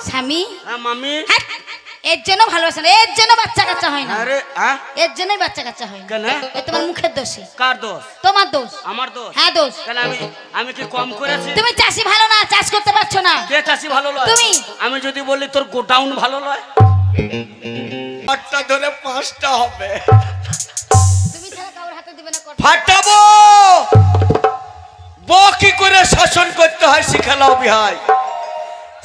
স্বামী মামি এর জন্য ভালোবাসে না, এর জন্য বাচ্চা কাচ্চা হয় না। আরে এর জন্যই বাচ্চা কাচ্চা হয় না। কেন? এ তোমার মুখের দোষ। কার দোষ? তোমার দোষ। আমার দোষ? হ্যাঁ দোষ। কেন আমি কি কম করেছি? তুমি চাষি ভালো না, চাষ করতে পারছো না। কে চাষি ভালো লয়? তুমি। আমি যদি বলি তোর গোডাউন ভালো লয়, আটটা ধরে 5টা হবে। তুমি ছাড়া কাউর হাতে দিবে না। ফাটাবো বউ কি করে শাসন করতে হয় শিখালাও বিহাই।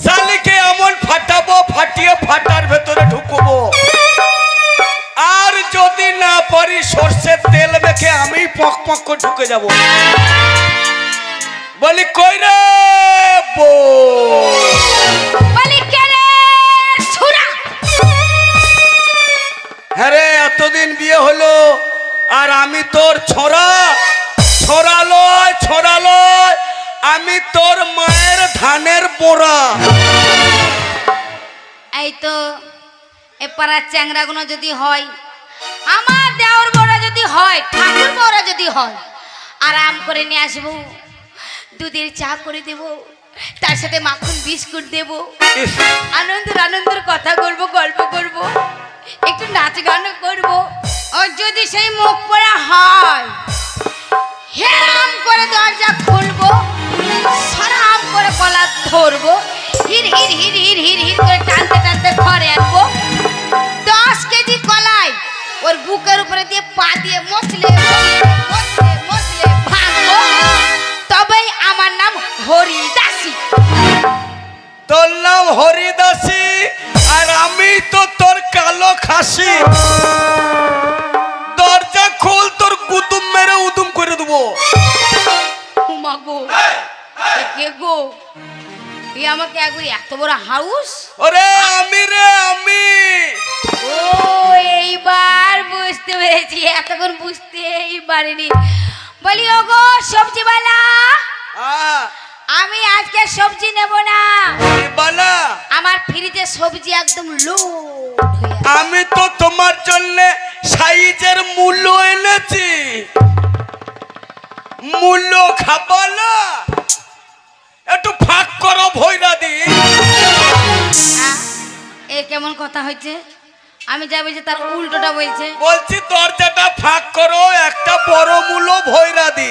শালিকে এমন ফাটাবো, ফাটিয়ে ফাটার ভেতরে ঢুকবো। আর যদি না পারি সর্ষের তেল মেখে আমি পক পক করে ঢুকে যাব। বলি কই রে বউ? বলি কে রে ছুরা? হ্যাঁ রে, এতদিন বিয়ে হলো আর আমি তোর ছোড়া? ছোড়া লয়, ছোড়া লয়, আমি তোর মায়ের ধানের বোরা। এই তো এ পাড়ার চ্যাংরাগুলো যদি হয়, আমার দেওর বড়া যদি হয়, ঠাকুর বড়া যদি হয়, আরাম করে নিয়ে আসবো, দুধের চা করে দেবো, তার সাথে মাখন বিস্কুট দেবো, আনন্দের কথা বলবো, গল্প করবো, একটু নাচ গানও করবো। আর যদি সেই মুখ পড়া হয়, হেরাম করে দরজা খুলবো, সরাম করে কলা ধরবো, হির হির হির হির হির হির করে টানতে টানতে ঘরে আনবো। 10 কেজি কলাই ওর বুকের উপরে দিয়ে পা দিয়ে মশলে মশলে ভাঙবো, তবেই আমার নাম হরিদাসী। তোর নাম হরিদাসী আর আমি তো তোর কালো খাসি। দরজা খোল, তোর কুতুম মেরে উদুম করে দেবো। উমা গো, কে গো? এই আমাকে একবার এত বড় হাউস? ওরে আমি রে আমি। ও এইবার বুঝতে পেরেছি, এতক্ষণ বুঝতেই পারিনি। বলি ও গো সবজিওয়ালা, আমি আজকে সবজি নেব না। বালা, আমার ফ্রিজে সবজি একদম লোড হয়ে আছে। আমি তো তোমার জন্য সাইজের মূল্য এনেছি। মূল্য খাবালা, একটু ফাঁক করো ভৈরা দি। এ কেমন কথা হয়েছে? আমি যা বলছি তার উল্টোটা বলছে। বলছি দরজাটা ফাঁক করো, একটা বড় মূল্য ভৈরা দি।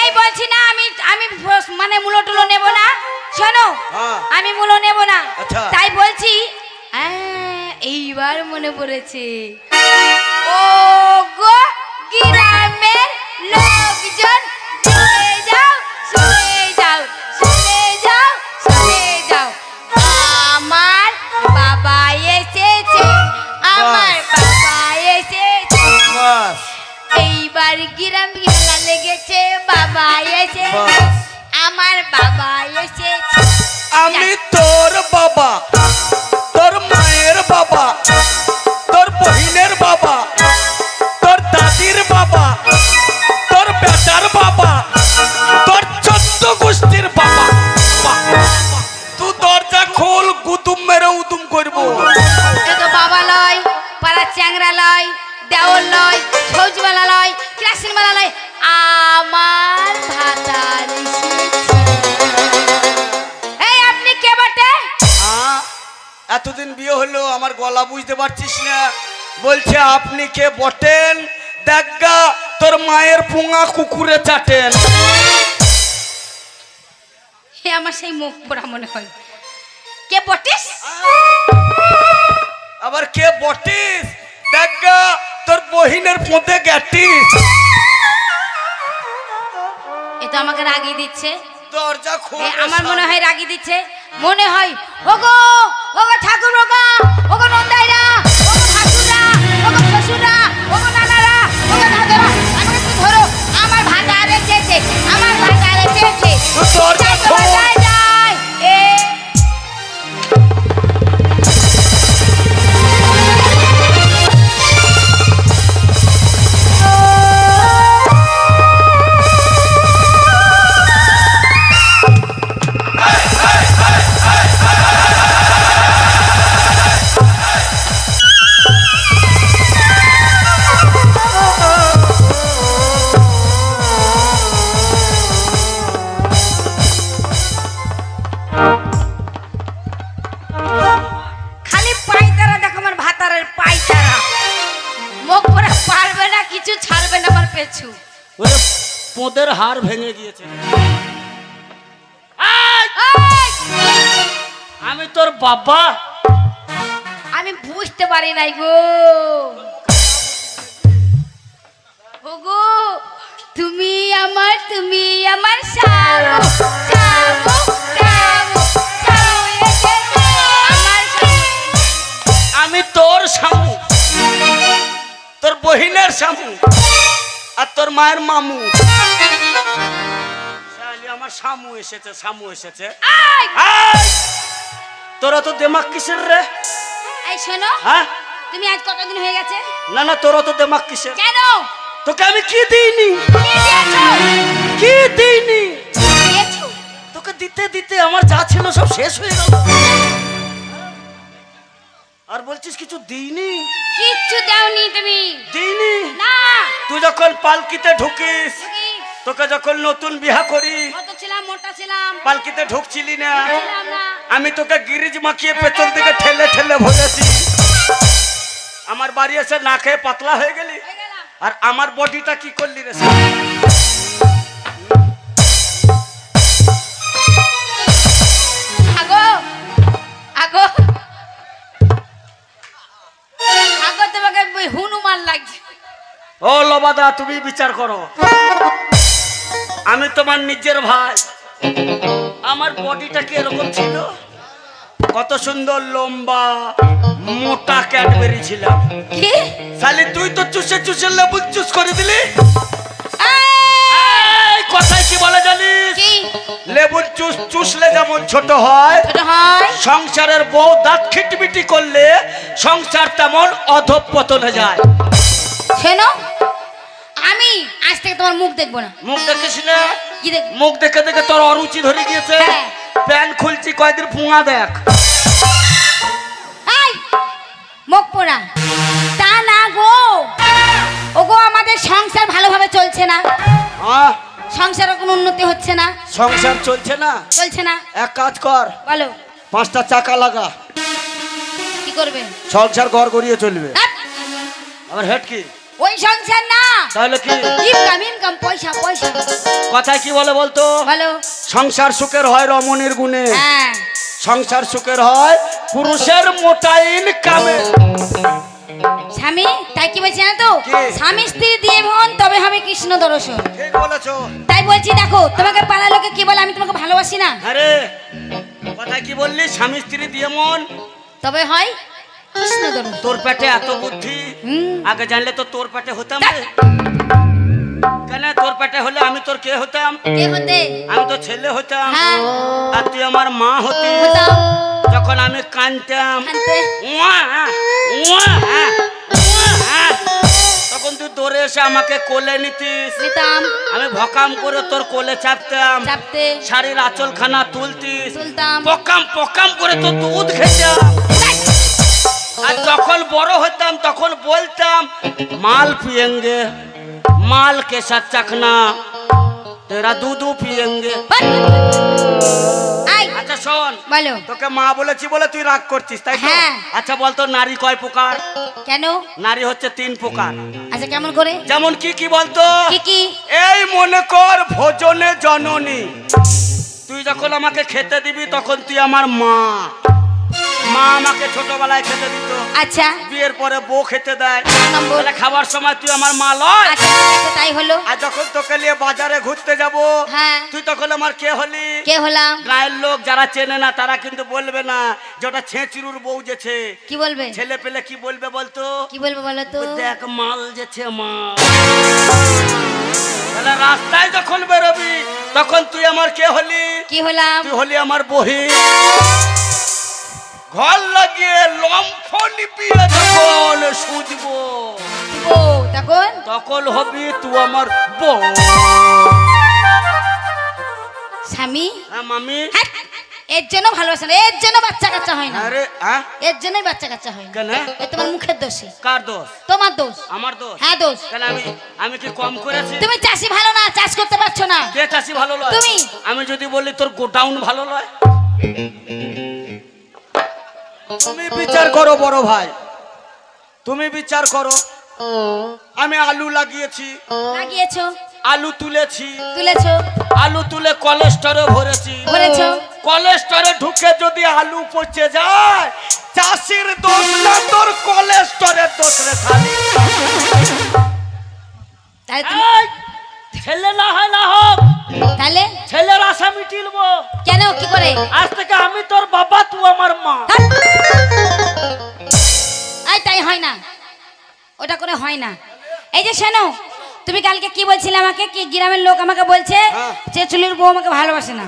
এই বলছি না আমি আমি মানে মূলো টুলো নেব না। শোনো, আমি মূলো নেব না, তাই বলছি। এইবার মনে পড়েছে, ও গো গ্রামের লোকজন, শুনে যাও শুনে যাও শুনে যাও শুনে যাও, আমার বাবা এসেছে, আমার বাবা এসেছে। এইবার গ্রাম খেলা লেগেছে, বাবা এসেছে, আমার বাবা এসেছে। আমি তোর বাবা, তোর মায়ের বাবা, তোর বহিনের বাবা, তোর দাদির বাবা, তোর বেটার বাবা, তোর 14 গোষ্ঠীর বাবা। তুই দরজা খোল, গুতুম মেরে উদুম করবো। এ তো বাবা লয়, পাড়া চ্যাংরা লয়, দেওর লয়, সবজিওয়ালা লয়, কিরাসিনওয়ালা লয়, আমার ভাতার এসেছে। এই আপনি কে বটে? এতদিন বিয়ে হলো আমার গলা বুঝতে পারছিস না? বলছে আপনি কে বটেন? দেখা তোর মায়ের পুঙা কুকুরে চাটেন। হে আমার সেই মুখ পোড়া মনে হয়। কে বটিস? আবার কে বটিস? দেখা তোর বহিনের পোঁতে গেটিস। এটা আমাকে রাগিয়ে দিচ্ছে। দরজা খোল। আমার মনে হয় রাগিয়ে দিচ্ছে, মনে হয়। ওগো ওগো ঠাকুর ওগো ওগো নন্দাইরা, ওগো ঠাকুররা, ওগো শ্বশুররা, ওগো নানারা, ওগো দাদারা, আমাকে একটু ধরো, আমার ভাতার এসেছে, আমার ভাতার এসেছে। দরজা খোল। পেছু। ওরে পোদের হাড় ভেঙে গিয়েছে। আমি তোর বাবা। আমি বুঝতে পারি নাই গো। ওগো তুমি আমার শামু শামু শামু শামু এসেছে আমার শামু। আমি তোর শামু, তোর বহিনের শামু আর তোর মায়ের মামু। আমার শামু এসেছে, শামু এসেছে। তোরা তো দেমাক কিসের রে? এই শোনো, হ্যাঁ তুমি আজ কতদিন হয়ে গেছে? না না, তোরা তো দেমাক কিসের? কেন? তোকে আমি কি দিইনি? কি দিইনি? তোকে দিতে দিতে আমার যা ছিল সব শেষ হয়ে গেল। আর বলছিস কিছু দিইনি? কিচ্ছু দাওনি তুমি। দিইনি না। তুই যখন পালকিতে ঢুকিস, তোকে যখন নতুন বিয়া করি, কত ছিলাম, মোটা ছিলাম, পালকিতে ঢুকছিলি না, ছিলাম না। আমি তোকে গিরিজ মাখিয়ে পেছন থেকে ঠেলে ঠেলে ভরেছি। আমার বাড়ি এসে না খেয়ে পাতলা হয়ে গেলি। আর আমার বডিটা কি করলি রে? আগো আগো আগো তোমাকে হনুমান লাগছে। ও লবাদা, তুমি বিচার করো। আমি তোমার নিজের ভাই, আমার বডিটা কি এরকম ছিল? কত সুন্দর লম্বা মোটা ক্যাডবেরি ছিলাম। কি শালি তুই তো চুষে চুষে লেবু চুষ করে দিলি। এই কথাই কি বলে জানিস? কি? লেবু চুষ চুষলে যেমন ছোট হয়, ছোট হয়, সংসারের বউ দাঁত খিটমিটি করলে সংসার তেমন অধঃপতনে যায়। শোনো, আমি আজ থেকে তোমার মুখ দেখবো না। মুখ দেখিস না? কি দেখ? মুখ দেখে দেখে তোর অরুচি ধরে গিয়েছে। হ্যাঁ। প্যান খুলছি কয়দিন পুঙা দেখ। এই মুখ পোড়া তা না গো। ওগো আমাদের সংসার ভালোভাবে চলছে না। হ্যাঁ, সংসারে কোনো উন্নতি হচ্ছে না। সংসার চলছে না? চলছে না। এক কাজ কর, বলো। 5টা চাকা লাগা, কি করবে? সংসার ঘর গড়িয়ে চলবে। ধ্যাৎ, আমার হেড কি? ওই সংসার না, তাহলে কি? ইনকাম পয়সা পয়সা। কথায় কি বলে বলতো? বলো। সংসার সুখের হয় রমণীর গুণে, হ্যাঁ। সংসার সুখের হয় পুরুষের মোটা ইনকামে। স্বামী তাই কি বলছি না তো? কি? স্বামী স্ত্রী দিয়ে মন তবে হবে কৃষ্ণ দর্শন। ঠিক বলেছো। তাই বলছি দেখো, তোমাকে পাড়ার লোকে কি বলে আমি তোমাকে ভালোবাসি না। আরে কথায় কি বললি? স্বামী স্ত্রী দিয়ে মন তবে হয় কৃষ্ণ দর্শন। তোর পেটে এত বুদ্ধি, আগে জানলে তো তোর পেটে হতাম রে। কেন তোর পেটে হলে আমি তোর কে হতাম? কে হতে? আমি তো ছেলে হতাম। হ্যাঁ। আর তুই আমার মা হতি। হতাম। যখন আমি কাঁদতাম কাঁদতে। তখন তুই দৌড়ে এসে আমাকে কোলে নিতিস। নিতাম। আমি ভকাম করে তোর কোলে চাপতাম, চাপতে। শাড়ির আঁচলখানা তুলতিস, তুলতাম। পকাম পকাম করে তোর দুধ খেতাম। আর যখন বড় হতাম তখন বলতাম মাল পিয়েঙ্গে, মাল के साथ चखना, तेरा दूध पिएंगे। আচ্ছা শোন, বলো। তোকে মা বলেছি বলে তুই রাগ করছিস তাই তো? হ্যাঁ। আচ্ছা বলতো নারী কয় প্রকার? কেন? নারী হচ্ছে 3 প্রকার। আচ্ছা কেমন করে? যেমন কি কি বলতো? কি কি? এই মনে কর ভোজনে জননী। তুই যখন আমাকে খেতে দিবি তখন তুই আমার মা। মা আমাকে ছোটবেলায় খেতে দিত। আচ্ছা। বিয়ের পরে বউ খেতে দেয়। নম্বর। তাহলে খাবার সময় তুই আমার মা লয়। আচ্ছা তাই হলো। আর যখন তোকে নিয়ে বাজারে ঘুরতে যাব, হ্যাঁ। তুই তখন আমার কে হলি? কে হলাম? গায়ের লোক যারা চেনে না তারা কিন্তু বলবে না যে ওটা ছেঁচুরুর বউ যেছে। কি বলবে? ছেলে পেলে কি বলবে বলতো? কি বলবে বলো তো? দেখ মাল যেছে মা। তাহলে রাস্তায় যখন বেরোবি তখন তুই আমার কে হলি? কি হলাম? তুই হলি আমার বহিন। ঘর লাগিয়ে লম্ফ নিপিয়ে যখন সুজবো তখন তখন হবি তুই আমার বউ। স্বামী। হ্যাঁ মামি। এর জন্য ভালোবাসা না, এর জন্য বাচ্চা কাচ্চা হয় না। আরে হ্যাঁ, এর জন্যই বাচ্চা কাচ্চা হয় না। কেন? এ তোমার মুখের দোষে। কার দোষ? তোমার দোষ। আমার দোষ? হ্যাঁ দোষ। কেন আমি কি কম করেছি? তুমি চাষি ভালো না, চাষ করতে পারছো না। কে চাষি ভালো লয়? তুমি। আমি যদি বলি তোর গোডাউন ভালো লয়? তুমি বিচার করো বড় ভাই, তুমি বিচার করো। আমি আলু লাগিয়েছি, লাগিয়েছো, আলু তুলেছি, তুলেছো, আলু তুলে কলেস্টরে ভরেছি, ভরেছো। কলেস্টরে ঢুকে যদি আলু পচে যায়, চাষির দোষ না তোর কলেস্টরের দোষ রে খালি। তাহলে তুমি ছেলে না হয় না হোক, তাহলে ছেলের আশা মিটিলবো। কেন কি করে? আজ থেকে আমি তোর বাবা, তুই আমার মা। আই তাই হয় না, ওটা করে হয় না। এই যে শোনো, তুমি কালকে কি বলছিলে আমাকে, কি গ্রামের লোক আমাকে বলছে যে চুলির বউ আমাকে ভালোবাসে না,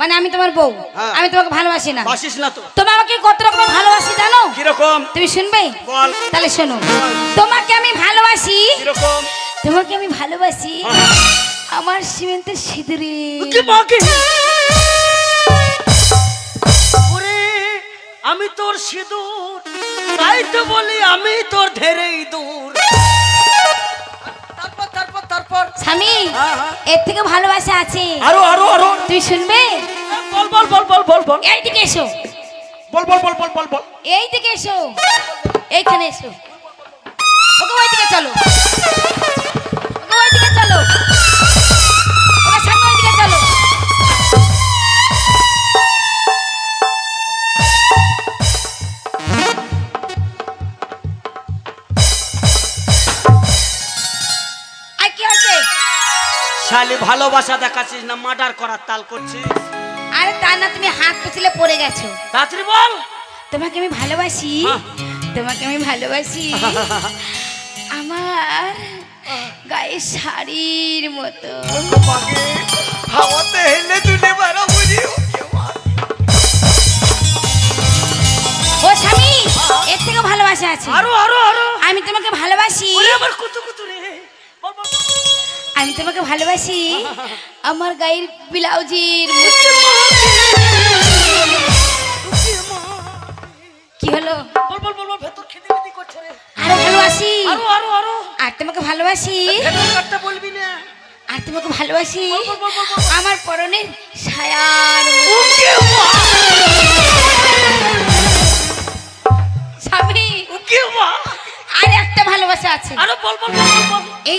মানে আমি তোমার বউ, আমি তোমাকে ভালোবাসি না। বাসিস না তো? তুমি আমাকে কত রকম ভালোবাসি জানো? কিরকম? তুমি শুনবে? বল। তাহলে শোনো, তোমাকে আমি ভালোবাসি, কিরকম? তোমাকে আমি ভালোবাসি আমার সিমেন্টের সিঁদুরে। কি মাকে? ওরে আমি তোর সিঁদুর, তাই তো বলি আমি তোর ঢেরেই দূর। তারপর তারপর তারপর স্বামী, এর থেকে ভালোবাসা আছে। আরো আরো আরো তুই শুনবে? বল বল বল বল বল বল। এইদিকে এসো, বল বল বল বল বল বল। এইদিকে এসো, এইখানে এসো। ওকে ওইদিকে চলো, ওকে ওইদিকে চলো, ওকে সামনে ওইদিকে চলো। আর কি হচ্ছে? শালি ভালোবাসা দেখাচ্ছিস না মার্ডার করার তাল করছিস? আরে তা না, তুমি হাত পিছলে পড়ে গেছো। তাড়াতাড়ি বল। তোমাকে আমি ভালোবাসি, তোমাকে আমি ভালোবাসি আমার গায়ে শাড়ির মতো। হাওয়াতে হেলে দুলে বাড়া বুঝি। ও স্বামী, এর থেকে ভালোবাসা আছে। আরো আরো আরো। আমি তোমাকে ভালোবাসি, ওরে আমার কুতু কুতু রে। বল বল। আমি তোমাকে ভালোবাসি আমার গায়ের ব্লাউজের মতো। কি হলো? বল বল বল বল। ভেতর খিদিমিদি করছে রে। আরো ভালোবাসি, আরো আরো আরো। আর তোমাকে ভালোবাসি, ভেতর কাটতে বলবি না। আর তোমাকে ভালোবাসি বল বল বল বল। আমার পরনের ছায়ার মতো। ওকে মা। স্বামী, ওকে মা। আর একটা ভালোবাসা আছে। আরো বল বল বল বল। এই